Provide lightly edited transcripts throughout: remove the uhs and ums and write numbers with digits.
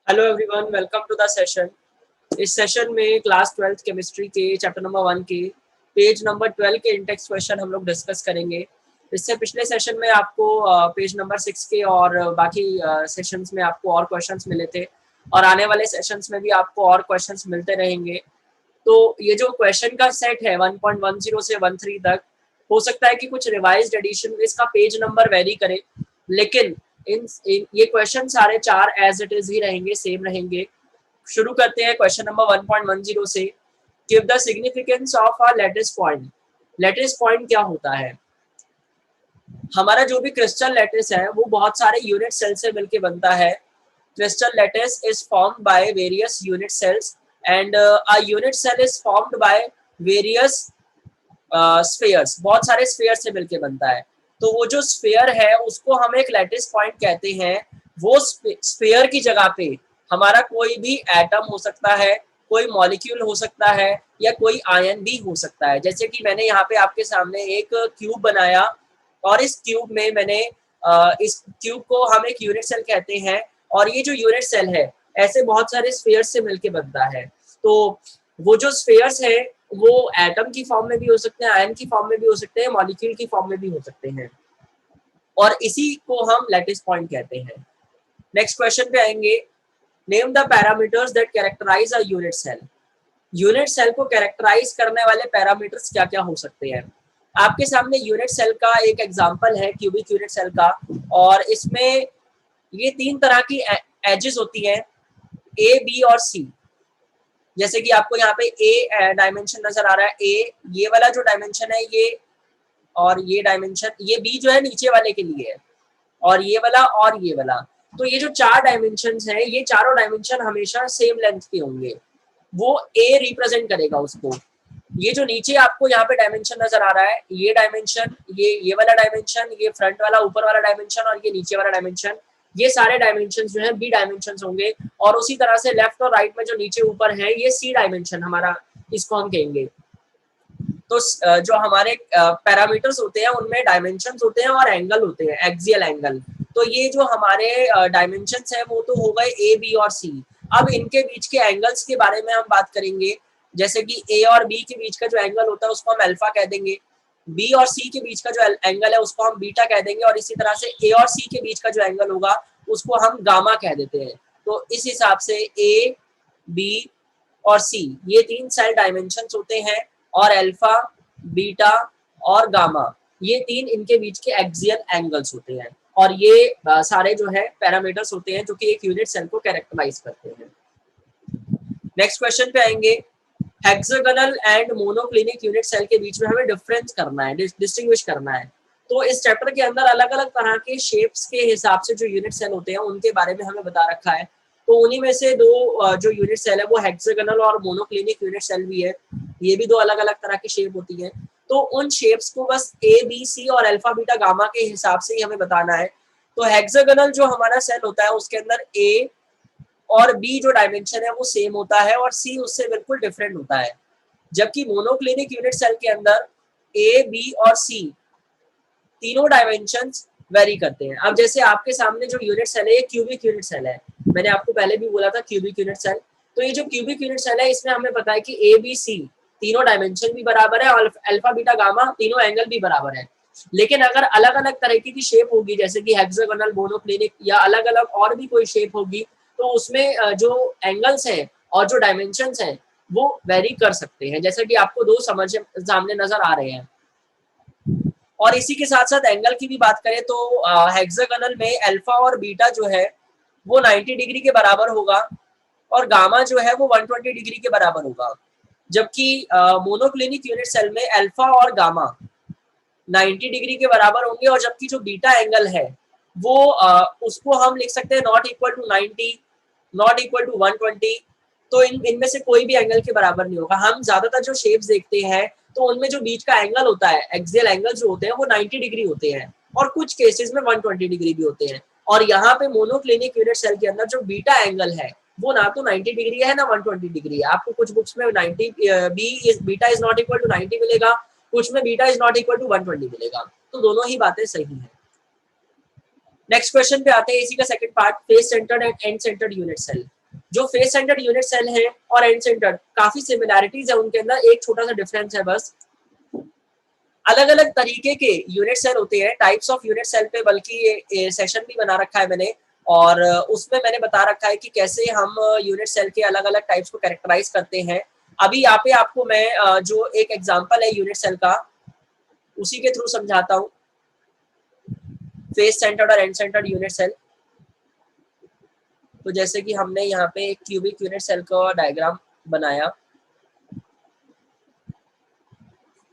Hello everyone, welcome to the session. इस session में class 12th chemistry के chapter number 1 के पेज नंबर 12 के इंटेक्स क्वेश्चन हम लोग डिस्कस करेंगे। इससे पिछले सेशन में आपको पेज नंबर 6 के और बाकी सेशंस में आपको और क्वेश्चंस मिले थे और आने वाले सेशंस में भी आपको और क्वेश्चंस मिलते रहेंगे। तो ये जो क्वेश्चन का सेट है 1.10 से 13 तक, हो सकता है कि कुछ रिवाइज्ड एडिशन में इसका पेज नंबर वेरी करे, लेकिन ये क्वेश्चन सारे 4 एज इट इज ही रहेंगे, सेम रहेंगे। शुरू करते हैं क्वेश्चन नंबर 1.10 से। Give the significance of a lattice point. Lattice point क्या होता है? हमारा जो भी क्रिस्टल लैटिस है वो बहुत सारे यूनिट सेल से मिलकर बनता है। Crystal lattice is formed by various unit cells and a unit cell is formed by various spheres. बहुत सारे स्फीयर से मिलकर बनता है। तो वो जो स्फीयर है उसको हम एक लैटिस पॉइंट कहते हैं। वो स्फीयर की जगह पे हमारा कोई भी एटम हो सकता है, कोई मॉलिक्यूल हो सकता है या कोई आयन भी हो सकता है। जैसे कि मैंने यहाँ पे आपके सामने एक क्यूब बनाया और इस क्यूब में मैंने इस क्यूब को हम एक यूनिट सेल कहते हैं और ये जो यूनिट सेल है ऐसे बहुत सारे स्फीयर्स से मिलकर बनता है। तो वो जो स्फीयर्स है वो एटम की फॉर्म में भी हो सकते हैं, आयन की फॉर्म में भी हो सकते हैं, मॉलिक्यूल की फॉर्म में भी हो सकते हैं और इसी को हम लैटिस पॉइंट कहते हैं। नेक्स्ट क्वेश्चन पे आएंगे। Name the parameters that characterize a unit cell. Unit cell को कैरेक्टराइज करने वाले पैरामीटर्स क्या क्या हो सकते हैं? आपके सामने यूनिट सेल का एक एग्जांपल है, क्यूबिक यूनिट सेल का, और इसमें ये 3 तरह की एजेस होती हैं, ए, बी और सी। जैसे कि आपको यहाँ पे ए डायमेंशन नजर आ रहा है, ए ये वाला जो डायमेंशन है ये, और ये डायमेंशन, ये बी जो है नीचे वाले के लिए है, और ये वाला और ये वाला। तो ये जो 4 डायमेंशन हैं ये चारों डायमेंशन हमेशा सेम लेंथ के होंगे। वो ए रिप्रेजेंट करेगा उसको। ये जो नीचे आपको यहाँ पे डायमेंशन नजर आ रहा है, ये डायमेंशन, ये वाला डायमेंशन, ये फ्रंट वाला ऊपर वाला डायमेंशन और ये नीचे वाला डायमेंशन, ये सारे डायमेंशन जो है बी डायमेंशन होंगे। और उसी तरह से लेफ्ट और राइट में जो नीचे ऊपर है ये सी डायमेंशन हमारा, इसको हम कहेंगे। तो जो हमारे पैरामीटर्स होते हैं उनमें डायमेंशन होते हैं और एंगल होते हैं, एक्सियल एंगल। तो ये जो हमारे डायमेंशन है वो तो हो गए ए, बी और सी। अब इनके बीच के एंगल्स के बारे में हम बात करेंगे। जैसे कि ए और बी के बीच का जो एंगल होता है उसको हम अल्फा कह देंगे, बी और सी के बीच का जो एंगल है उसको हम बीटा कह देंगे, और इसी तरह से ए और सी के बीच का जो एंगल होगा उसको हम गामा कह देते हैं। तो इस हिसाब से ए, बी और सी ये 3 सेल डायमेंशन होते हैं, और अल्फा, बीटा और गामा ये 3 इनके बीच के एक्सियल एंगल्स होते हैं। और ये सारे जो है पैरामीटर्स होते हैं जो कि एक यूनिट सेल को कैरेक्टराइज करते हैं। नेक्स्ट क्वेश्चन पे आएंगे। Hexagonal and monoclinic unit cell के बीच में हमें डिफरेंस करना है, डिस्टिंग्विश करना है। तो इस चैप्टर के अंदर अलग अलग तरह के शेप्स के हिसाब से जो यूनिट सेल होते हैं उनके बारे में हमें बता रखा है। तो उन्हीं में से 2 जो यूनिट सेल है वो हेक्सागोनल और मोनोक्लिनिक यूनिट सेल भी है। ये भी 2 अलग अलग तरह की शेप होती है। तो उन शेप्स को बस ए, बी, सी और अल्फा, बीटा, गामा के हिसाब से ही हमें बताना है। तो हेक्सागोनल जो हमारा सेल होता है उसके अंदर ए और बी जो डायमेंशन है वो सेम होता है और सी उससे बिल्कुल डिफरेंट होता है। जबकि मोनोक्लिनिक यूनिट सेल के अंदर ए, बी और सी तीनों डायमेंशंस वेरी करते हैं। अब जैसे आपके सामने जो यूनिट सेल है ये क्यूबिक यूनिट सेल है, मैंने आपको पहले भी बोला था क्यूबिक यूनिट सेल। तो ये जो क्यूबिक यूनिट सेल है इसमें हमें पता है कि ए, बी, सी तीनों डायमेंशन भी बराबर है और अल्फा, बीटा, गामा तीनों एंगल भी बराबर है। लेकिन अगर अलग अलग तरीके की शेप होगी जैसे कि हेक्सागोनल, मोनोक्लिनिक या अलग अलग और भी कोई शेप होगी तो उसमें जो एंगल्स हैं और जो डायमेंशंस हैं वो वेरी कर सकते हैं, जैसे कि आपको 2 समझ सामने नजर आ रहे हैं। और इसी के साथ साथ एंगल की भी बात करें तो हेक्सागोनल में अल्फा और बीटा जो है वो 90 डिग्री के बराबर होगा और गामा जो है वो 120 डिग्री के बराबर होगा। जबकि मोनोक्लिनिक यूनिट सेल में अल्फा और गामा 90 डिग्री के बराबर होंगे, और जबकि जो बीटा एंगल है वो उसको हम लिख सकते हैं not equal to 90, not equal to 120। तो इनमें से कोई भी एंगल के बराबर नहीं होगा। हम ज्यादातर जो शेप्स देखते हैं तो उनमें जो बीच का एंगल होता है, एक्सियल एंगल जो होते हैं वो 90 डिग्री होते हैं और कुछ केसेस में 120 डिग्री भी होते हैं। और यहाँ पे मोनोक्लिनिक यूनिट सेल के अंदर जो बीटा एंगल है वो ना तो 90 डिग्री है ना 120 डिग्री है। आपको कुछ बुक्स में 90 beta is not equal to 90 मिलेगा, कुछ में beta is not equal to 120 मिलेगा। तो दोनों ही बातें सही है। नेक्स्ट क्वेश्चन पे आते हैं इसी का second part, face centred and end centred unit cell. जो फेस सेंटर्ड यूनिट सेल है और एंड सेंटर्ड काफी सिमिलैरिटीज है उनके अंदर, एक छोटा सा डिफरेंस है बस, अलग अलग तरीके के यूनिट सेल होते हैं, टाइप्स ऑफ यूनिट सेल पे बल्कि ये सेशन भी बना रखा है मैंने, और उसमें मैंने बता रखा है कि कैसे हम यूनिट सेल के अलग अलग टाइप्स को कैरेक्टराइज करते हैं। अभी यहाँ पे आपको मैं जो एक एग्जांपल है यूनिट सेल का उसी के थ्रू समझाता हूँ, फेस सेंटर्ड और एंड सेंटर्ड यूनिट सेल। तो जैसे कि हमने यहाँ पे एक क्यूबिक यूनिट सेल का डायग्राम बनाया,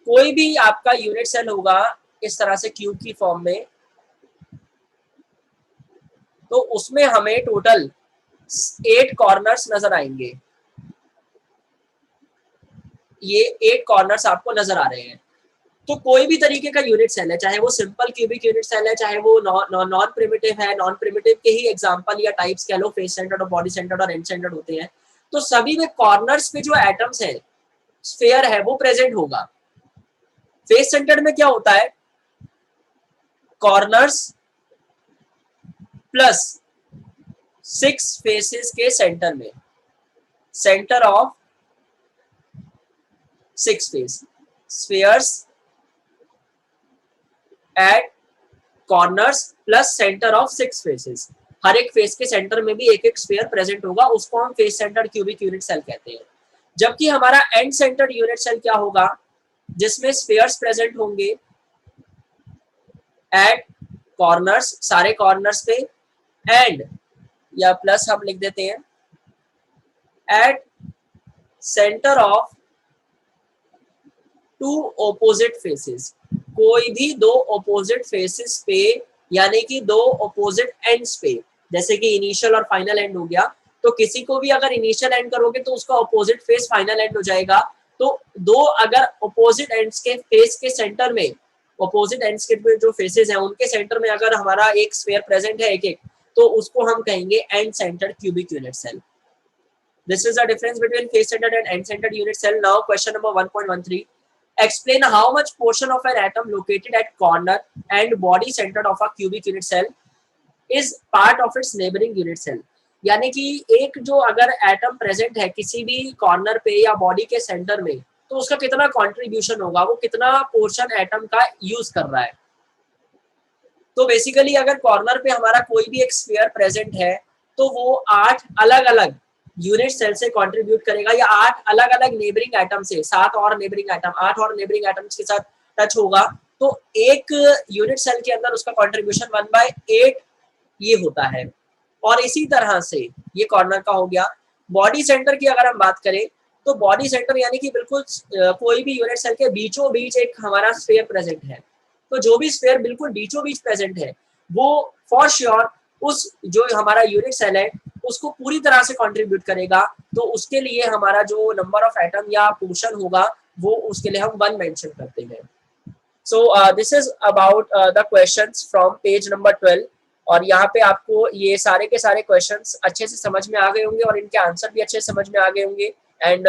कोई भी आपका यूनिट सेल होगा इस तरह से क्यूब की फॉर्म में, तो उसमें हमें टोटल 8 कॉर्नर्स नजर आएंगे। ये 8 कॉर्नर्स आपको नजर आ रहे हैं। तो कोई भी तरीके का यूनिट सेल है, चाहे वो सिंपल क्यूबिक यूनिट सेल है, चाहे वो नॉन प्रिमिटिव है, नॉन प्रिमिटिव के ही एग्जांपल या टाइप्स कह लो, फेस सेंटर्ड और बॉडी सेंटर्ड और एंड सेंटर्ड होते हैं, तो सभी में कॉर्नर्स पे जो एटम्स है, स्फीयर है, वो प्रेजेंट होगा। फेस सेंटर्ड में क्या होता है, कॉर्नर्स प्लस 6 फेसेस के सेंटर में, centre of 6 face, spheres at corners plus centre of 6 faces. हर एक फेस के सेंटर में भी एक एक स्फीयर प्रेजेंट होगा, उसको हम face centred cubic unit cell कहते हैं। जबकि हमारा एंड सेंटर्ड यूनिट सेल क्या होगा, जिसमें स्फीयर्स प्रेजेंट होंगे एट कॉर्नर्स, सारे कॉर्नर्स पे, एंड या प्लस हम लिख देते हैं, at centre of 2 opposite faces, कोई भी 2 ऑपोजिट फेसेस पे, यानी कि 2 ऑपोजिट एंड्स पे, जैसे कि इनिशियल और फाइनल एंड हो गया, तो किसी को भी अगर इनिशियल एंड करोगे तो उसका ऑपोजिट फेस फाइनल एंड हो जाएगा। तो 2 अगर ऑपोजिट एंड्स के फेस के सेंटर में, ऑपोजिट एंड्स के जो फेसेस हैं उनके सेंटर में अगर हमारा एक स्फीयर प्रेजेंट है एक एक, तो उसको हम कहेंगे end centred cubic unit cell. This is the difference between face centered and end centered unit cell. Now question number 1.13. Explain how much portion of an atom located at corner and body centered of a cubic unit cell is part of its neighboring unit cell. यानी कि एक जो अगर atom present है किसी भी corner पे या बॉडी के सेंटर में, तो उसका कितना कंट्रीब्यूशन होगा, वो कितना पोर्शन एटम का यूज कर रहा है। तो बेसिकली अगर कॉर्नर पे हमारा कोई भी एक स्फीयर प्रेजेंट है, तो वो 8 अलग अलग यूनिट सेल से कंट्रीब्यूट करेगा, या 8 अलग अलग नेबरिंग एटम से, 7 और नेबरिंग एटम, 8 और नेबरिंग एटम्स के साथ टच होगा, तो एक यूनिट सेल के अंदर उसका कंट्रीब्यूशन 1/8 ये होता है। और इसी तरह से ये कॉर्नर का हो गया। बॉडी सेंटर की अगर हम बात करें, तो बॉडी सेंटर यानी कि बिल्कुल कोई भी यूनिट सेल के बीचों बीच एक हमारा स्फीयर प्रेजेंट है, तो जो भी स्फीयर बिल्कुल बीचों बीच प्रेजेंट है, वो फॉर श्योर उस जो हमारा यूनिट सेल है उसको पूरी तरह से कंट्रीब्यूट करेगा। तो उसके लिए हमारा जो नंबर ऑफ एटम या पोर्शन होगा, वो उसके लिए हम 1 मेंशन करते हैं। So this is about the questions from page number 12। और यहाँ पे आपको ये सारे के सारे क्वेश्चंस अच्छे से समझ में आ गए होंगे और इनके आंसर भी अच्छे से समझ में आ गए होंगे। एंड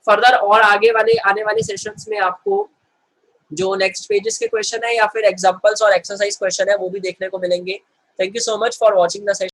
फर्दर और आगे वाले आने वाले सेशंस में आपको जो नेक्स्ट पेजेस के क्वेश्चन है या फिर एग्जांपल्स और एक्सरसाइज क्वेश्चन है वो भी देखने को मिलेंगे। Thank you so much for watching the session.